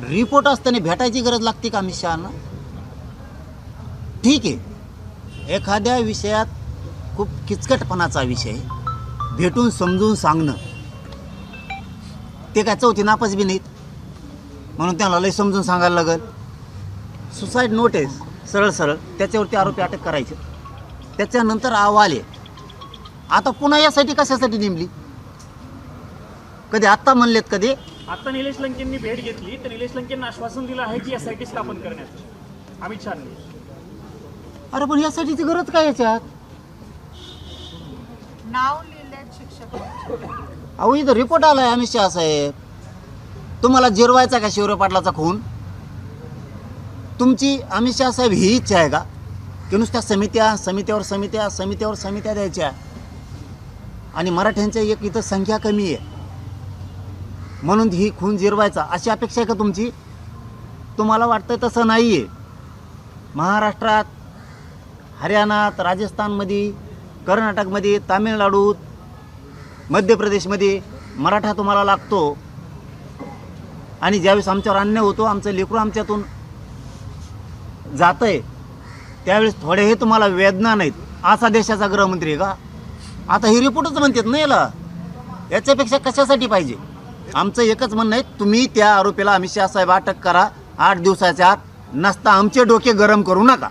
Report असताना भेटायची गरज लागते का अमित शहाना? ठीक आहे, एखाद्या विषयात खूप किचकटपणाचा विषय भेटून समजून सांगणं, ते काय चौथी नापास बी नाहीत, म्हणून त्यांना लय समजून सांगायला लागेल. सुसाईड नोटीस सरळ सरळ त्याच्यावरती आरोपी अटक करायचे, त्याच्यानंतर अहवाल आहे. आता पुन्हा यासाठी कशासाठी नेमली? कधी आत्ता म्हणलेत कधी? आता निलेश लंकेंनी भेट घेतली तर निलेश लंकेंना आश्वासन दिलं आहे की एसआयटी स्थापन करण्याचं अमित शहानी. अरे पण यासाठीची गरज काय याच्यात? नाव लिहिलंय शिक्षक. अहो इथं रिपोर्ट आलाय अमित शहा साहेब. तुम्हाला जिरवायचा का शिवराय पाटलाचा खून? तुमची अमित शहा साहेब ही इच्छा आहे का की नुसत्या समित्यावर समित्या द्यायच्या आणि मराठ्यांच्या एक इथं संख्या कमी आहे म्हणून ही खून जिरवायचा अशी अपेक्षा आहे का तुमची? तुम्हाला वाटतं तसं नाही आहे. महाराष्ट्रात, हरियाणात, राजस्थानमध्ये, कर्नाटकमध्ये, तामिळनाडूत, मध्य प्रदेशमध्ये मराठा तुम्हाला लागतो आणि ज्यावेळेस आमच्यावर अन्याय होतो, आमचं लेकरू आमच्यातून जातं आहे, त्यावेळेस थोडेही तुम्हाला वेदना नाहीत. असा देशाचा गृहमंत्री आहे का? आता ही रिपोर्टच म्हणतात ना याला. याच्यापेक्षा कशासाठी पाहिजे? आमचं एकच म्हणणं आहे, तुम्ही त्या आरोपीला अमित शहा साहेब अटक करा 8 दिवसाच्या आत, नसता आमचे डोके गरम करू नका.